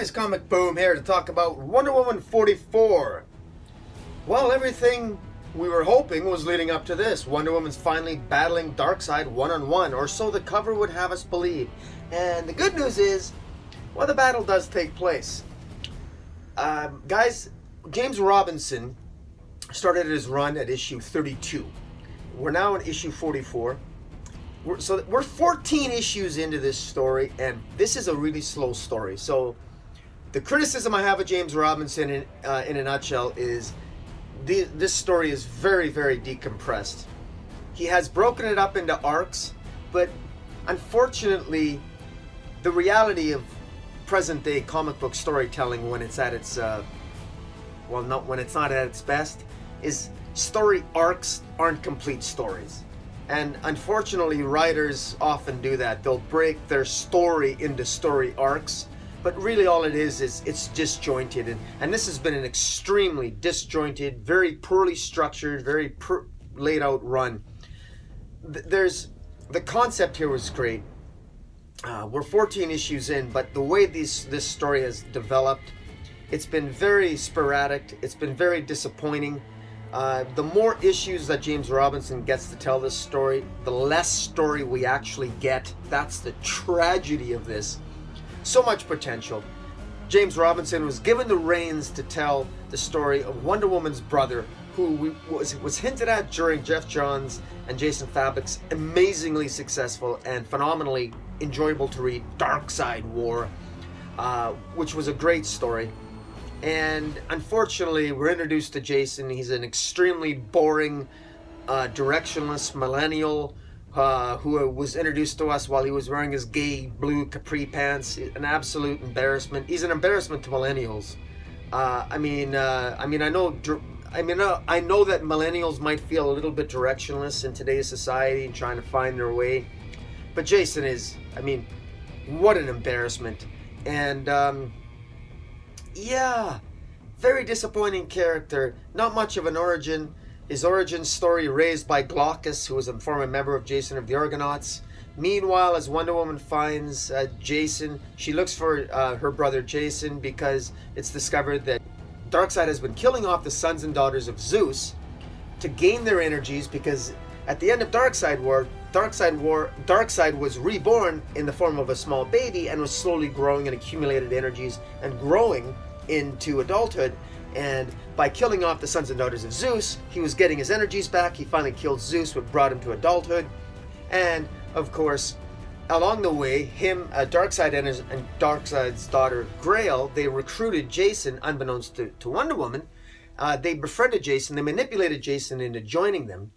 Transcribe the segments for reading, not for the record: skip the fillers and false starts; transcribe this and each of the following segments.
guys, Comic Boom here to talk about Wonder Woman 44. Well, everything we were hoping was leading up to this. Wonder Woman's finally battling Darkseid one-on-one, or so the cover would have us believe. And the good news is, well, the battle does take place. Guys, James Robinson started his run at issue 32. We're now in issue 44. We're 14 issues into this story, and this is a really slow story. So the criticism I have of James Robinson in a nutshell is this story is very, very decompressed. He has broken it up into arcs, but unfortunately the reality of present day comic book storytelling when it's at its when it's not at its best is story arcs aren't complete stories. And unfortunately, writers often do that. They'll break their story into story arcs, but really all it is it's disjointed. And this has been an extremely disjointed, very poorly structured, very laid out run. The concept here was great. We're 14 issues in, but the way this story has developed, it's been very sporadic. It's been very disappointing. The more issues that James Robinson gets to tell this story, the less story we actually get. That's the tragedy of this. So much potential. James Robinson was given the reins to tell the story of Wonder Woman's brother, who was hinted at during Jeff Johns and Jason Fabok's amazingly successful and phenomenally enjoyable to read Darkseid War, which was a great story. And unfortunately, we're introduced to Jason. He's an extremely boring, directionless millennial who was introduced to us while he was wearing his gay blue capri pants. An absolute embarrassment. He's an embarrassment to millennials. I know that millennials might feel a little bit directionless in today's society and trying to find their way, but Jason is. What an embarrassment. And yeah, very disappointing character. Not much of an origin. His origin story raised by Glaucus, who was a former member of Jason of the Argonauts. Meanwhile, as Wonder Woman finds Jason, she looks for her brother Jason because it's discovered that Darkseid has been killing off the sons and daughters of Zeus to gain their energies, because at the end of Darkseid was reborn in the form of a small baby and was slowly growing and accumulated energies and growing into adulthood. And by killing off the sons and daughters of Zeus, he was getting his energies back. He finally killed Zeus, which brought him to adulthood. And of course, along the way, Darkseid and Darkseid's daughter Grail, they recruited Jason unbeknownst to Wonder Woman. They befriended Jason. They manipulated Jason into joining them.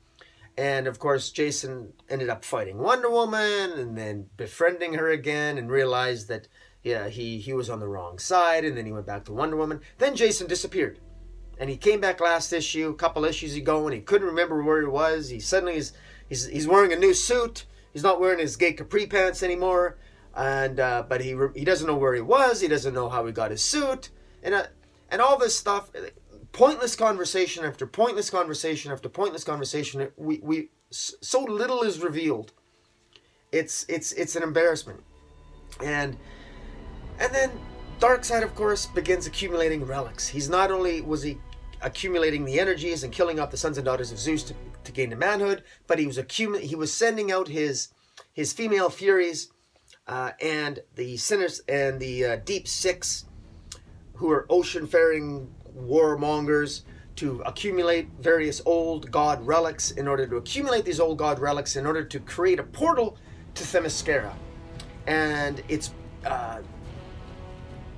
And of course, Jason ended up fighting Wonder Woman and then befriending her again, and realized that he was on the wrong side, and then he went back to Wonder Woman. Then Jason disappeared. And he came back last issue, a couple issues ago, and he couldn't remember where he was. He suddenly he's wearing a new suit. He's not wearing his gay capri pants anymore. And but he doesn't know where he was. He doesn't know how he got his suit. And all this stuff. Pointless conversation after pointless conversation after pointless conversation. We so little is revealed. It's an embarrassment. And then Darkseid, of course, begins accumulating relics. He's not only was he accumulating the energies and killing off the sons and daughters of Zeus to gain the manhood, but he was sending out his female Furies and the Sinners and the Deep Six, who are ocean-faring warmongers, to accumulate various old god relics in order to create a portal to Themyscira. And it's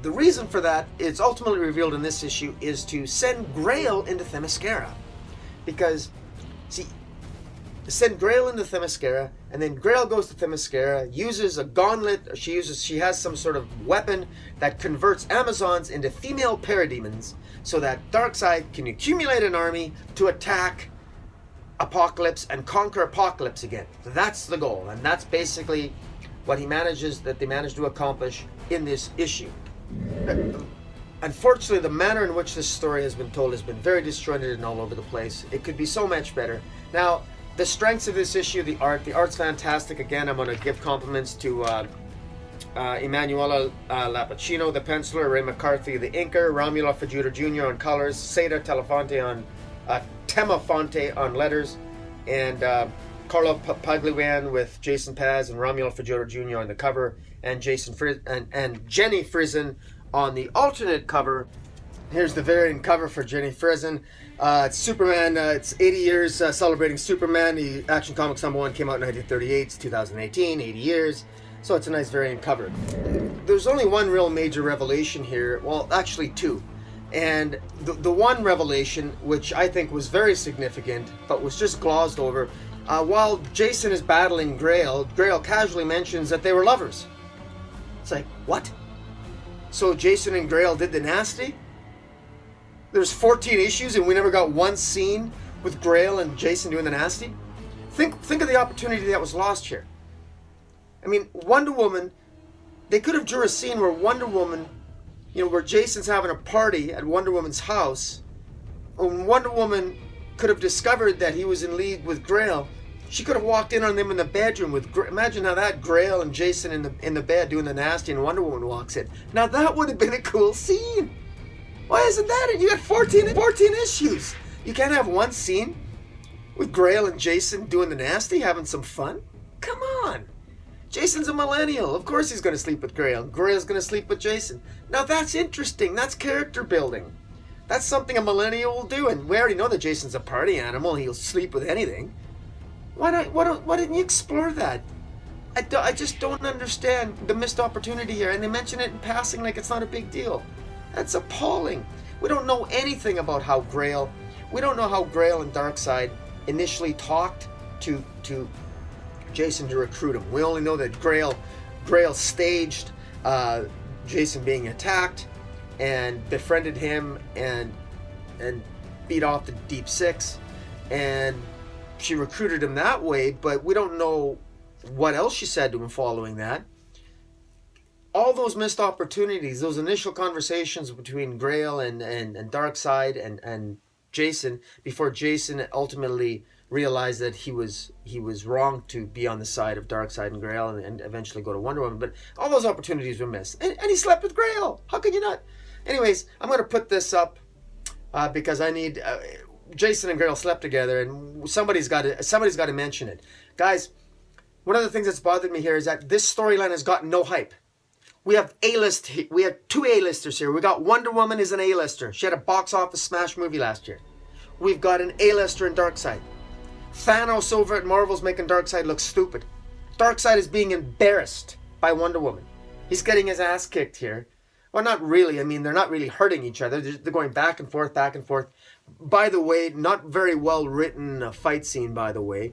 the reason for that, it's ultimately revealed in this issue, is to send Grail into Themyscira. Because, see, send Grail into Themyscira, and then Grail goes to Themyscira, uses a gauntlet. She has some sort of weapon that converts Amazons into female parademons, so that Darkseid can accumulate an army to attack Apocalypse and conquer Apocalypse again. That's the goal, and that's basically what they managed to accomplish in this issue. Unfortunately, the manner in which this story has been told has been very disjointed and all over the place. It could be so much better. Now, the strengths of this issue, the art's fantastic. Again, I'm going to give compliments to Emanuela Lapacino, the penciler, Ray McCarthy, the inker, Romulo Fajudo Jr. on colors, Seda Temafonte on letters, and Carlo Pagliuan with Jason Paz and Romulo Fajudo Jr. on the cover, and and Jenny Frison on the alternate cover. Here's the variant cover for Jenny Frison. It's Superman. It's 80 years celebrating Superman. The Action Comics #1 came out in 1938. It's 2018, 80 years. So it's a nice variant cover. There's only one real major revelation here. Well, actually two. And the one revelation, which I think was very significant, but was just glossed over, while Jason is battling Grail, Grail casually mentions that they were lovers. It's like, what? So Jason and Grail did the nasty? There's 14 issues and we never got one scene with Grail and Jason doing the nasty? Think of the opportunity that was lost here. I mean, Wonder Woman, they could have drew a scene where Wonder Woman, where Jason's having a party at Wonder Woman's house, and Wonder Woman could have discovered that he was in league with Grail. She could have walked in on them in the bedroom with, imagine how that, Grail and Jason in the bed doing the nasty, and Wonder Woman walks in. Now that would have been a cool scene. Why isn't that it? You got 14 issues. You can't have one scene with Grail and Jason doing the nasty, having some fun? Come on. Jason's a millennial. Of course he's going to sleep with Grail. Grail's going to sleep with Jason. Now that's interesting. That's character building. That's something a millennial will do. And we already know that Jason's a party animal. He'll sleep with anything. Why didn't you explore that? I just don't understand the missed opportunity here. And they mention it in passing like it's not a big deal. That's appalling. We don't know anything about how Grail... We don't know how Grail and Darkseid initially talked to Jason to recruit him. We only know that Grail staged Jason being attacked and befriended him and beat off the Deep Six, and she recruited him that way, but we don't know what else she said to him following that. All those missed opportunities, those initial conversations between Grail and Darkseid and Jason, before Jason ultimately realized that he was wrong to be on the side of Darkseid and Grail and eventually go to Wonder Woman. But all those opportunities were missed. And he slept with Grail. How can you not? Anyways, I'm going to put this up because I need... Jason and Grail slept together, and somebody's got to mention it. Guys, one of the things that's bothered me here is that this storyline has gotten no hype. We have two A-listers here. We got Wonder Woman is an A-lister. She had a box office smash movie last year. We've got an A-lister in Darkseid. Thanos over at Marvel's making Darkseid look stupid. Darkseid is being embarrassed by Wonder Woman. He's getting his ass kicked here. Well, not really. I mean, they're not really hurting each other. They're going back and forth, back and forth. By the way, not very well written fight scene, by the way.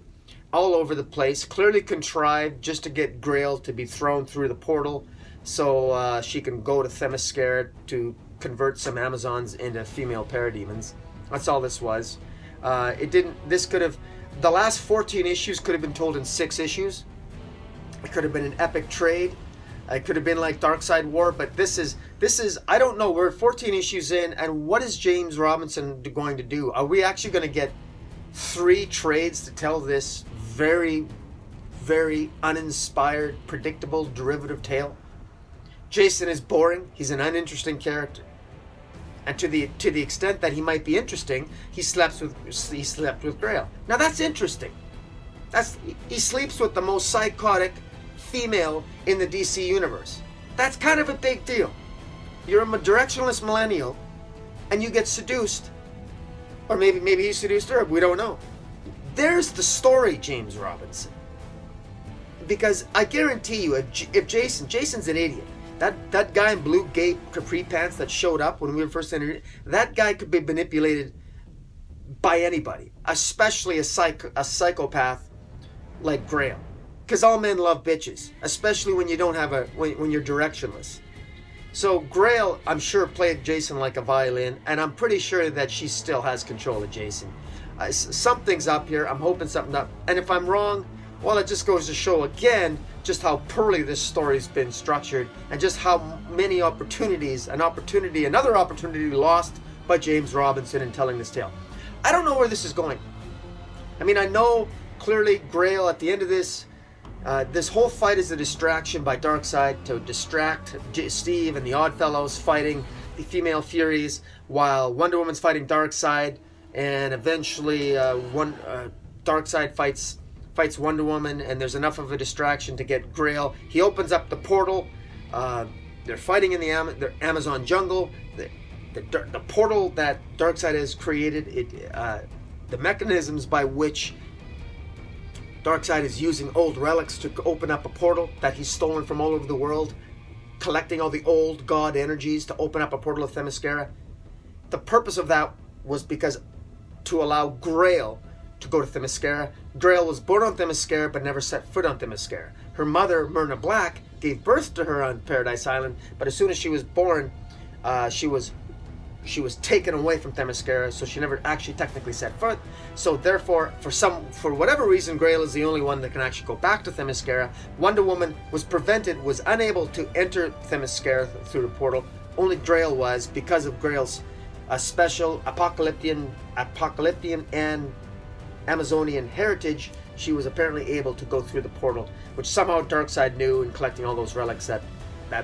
All over the place. Clearly contrived just to get Grail to be thrown through the portal so she can go to Themyscira to convert some Amazons into female parademons. That's all this was. The last 14 issues could have been told in 6 issues. It could have been an epic trade. It could have been like Darkseid War, but this is, I don't know, we're 14 issues in, and what is James Robinson going to do? Are we actually going to get 3 trades to tell this very, very uninspired, predictable, derivative tale? Jason is boring. He's an uninteresting character. And to the extent that he might be interesting, he slept with Grail. Now that's interesting. He sleeps with the most psychotic female in the DC universe. That's kind of a big deal. You're a directionless millennial, and you get seduced, or maybe he seduced her. We don't know. There's the story, James Robinson. Because I guarantee you, if Jason's an idiot. That guy in blue gay capri pants that showed up when we were first interviewed, that guy could be manipulated by anybody, especially a psychopath like Grail. Because all men love bitches, especially when you don't have when you're directionless. So Grail, I'm sure, played Jason like a violin, and I'm pretty sure that she still has control of Jason. Something's up here. I'm hoping something up. And if I'm wrong, well, it just goes to show again just how poorly this story's been structured, and just how many another opportunity lost by James Robinson in telling this tale. I don't know where this is going. I mean, I know clearly Grail at the end of this, This whole fight is a distraction by Darkseid to distract Steve and the Oddfellows fighting the female Furies, while Wonder Woman's fighting Darkseid, and eventually Darkseid fights Wonder Woman, and there's enough of a distraction to get Grail. He opens up the portal. They're fighting in the Amazon jungle. The portal that Darkseid has created, the mechanisms by which Darkseid is using old relics to open up a portal that he's stolen from all over the world, collecting all the old god energies to open up a portal of Themyscira. The purpose of that was because to allow Grail to go to Themyscira. Grail was born on Themyscira but never set foot on Themyscira. Her mother, Myrna Black, gave birth to her on Paradise Island, but as soon as she was born, she was taken away from Themyscira, so she never actually technically set foot. So therefore, for whatever reason, Grail is the only one that can actually go back to Themyscira. Wonder Woman was unable to enter Themyscira through the portal. Only Grail was, because of Grail's special apocalyptic and Amazonian heritage. She was apparently able to go through the portal, which somehow Darkseid knew, in collecting all those relics, that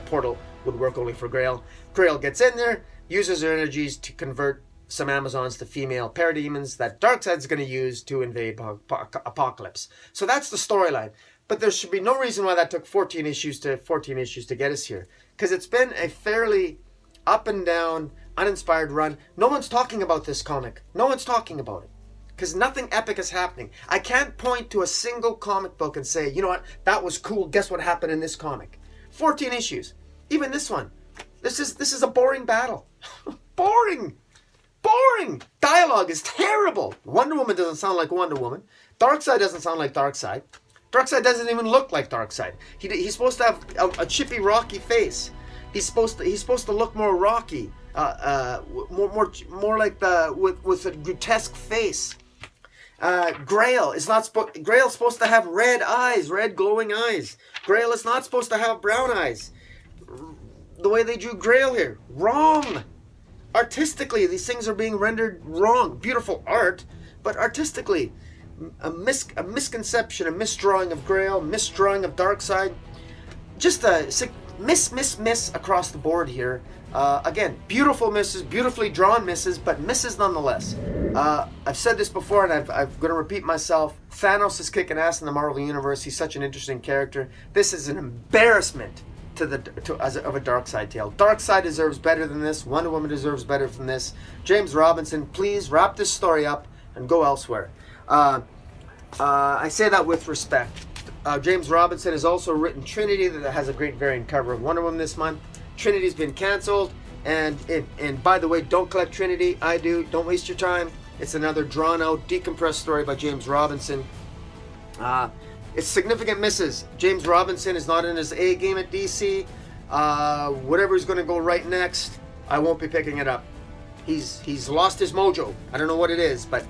portal would work only for Grail. Grail gets in there, uses her energies to convert some Amazons to female parademons that Darkseid's going to use to invade Apocalypse. So that's the storyline. But there should be no reason why that took 14 issues to get us here. Because it's been a fairly up and down, uninspired run. No one's talking about this comic. No one's talking about it. Because nothing epic is happening. I can't point to a single comic book and say, you know what, that was cool. Guess what happened in this comic? 14 issues. Even this one. This is a boring battle. Boring. Dialogue is terrible. Wonder Woman doesn't sound like Wonder Woman. Darkseid doesn't sound like Darkseid. Darkseid doesn't even look like Darkseid. He's supposed to have a chippy, rocky face. He's supposed to look more rocky, more like with a grotesque face. Grail's supposed to have red eyes, red glowing eyes. Grail is not supposed to have brown eyes. The way they drew Grail here, wrong. Artistically, these things are being rendered wrong. Beautiful art, but artistically, a misconception, a misdrawing of Grail, misdrawing of Darkseid. Just a miss across the board here. Again, beautiful misses, beautifully drawn misses, but misses nonetheless. I've said this before, and I'm going to repeat myself. Thanos is kicking ass in the Marvel Universe. He's such an interesting character. This is an embarrassment of a Darkseid tale. Darkseid deserves better than this. Wonder Woman deserves better than this. James Robinson, please wrap this story up and go elsewhere. I say that with respect. James Robinson has also written Trinity, that has a great variant cover of Wonder Woman this month. Trinity's been canceled, and by the way, don't collect Trinity. I do. Don't waste your time. It's another drawn-out, decompressed story by James Robinson. It's significant misses. James Robinson is not in his A game at DC. Whatever is going to go right next, I won't be picking it up. He's lost his mojo. I don't know what it is, but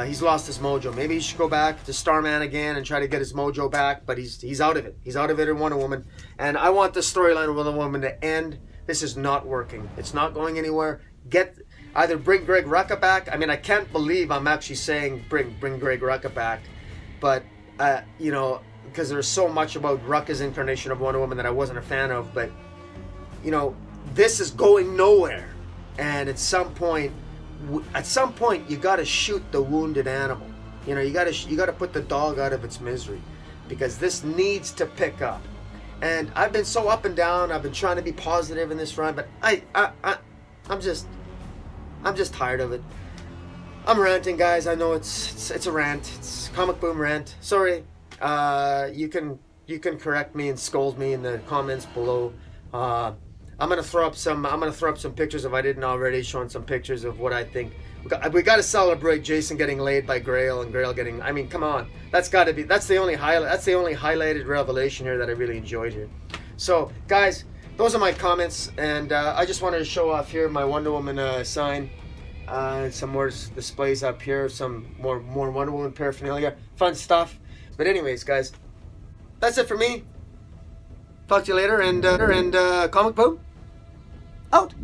he's lost his mojo. Maybe he should go back to Starman again and try to get his mojo back, but he's out of it. He's out of it in Wonder Woman. And I want the storyline of Wonder Woman to end. This is not working. It's not going anywhere. Either bring Greg Rucka back. I mean, I can't believe I'm actually saying bring Greg Rucka back. But, because there's so much about Rucka's incarnation of Wonder Woman that I wasn't a fan of. But, this is going nowhere. And at some point, you got to shoot the wounded animal. You got to put the dog out of its misery, because this needs to pick up. And I've been so up and down. I've been trying to be positive in this run, but I'm just tired of it. I'm ranting, guys. I know it's a rant. It's Comic Boom rant. Sorry. You can correct me and scold me in the comments below. I'm gonna throw up some pictures, if I didn't already, showing some pictures of what I think. We got to celebrate Jason getting laid by Grail and Grail getting. I mean, come on, that's the only highlight. That's the only highlighted revelation here that I really enjoyed here. So, guys, those are my comments, and I just wanted to show off here my Wonder Woman sign. Some more displays up here, some more Wonder Woman paraphernalia, fun stuff. But anyways, guys, that's it for me. Talk to you later, and Comic Boom out.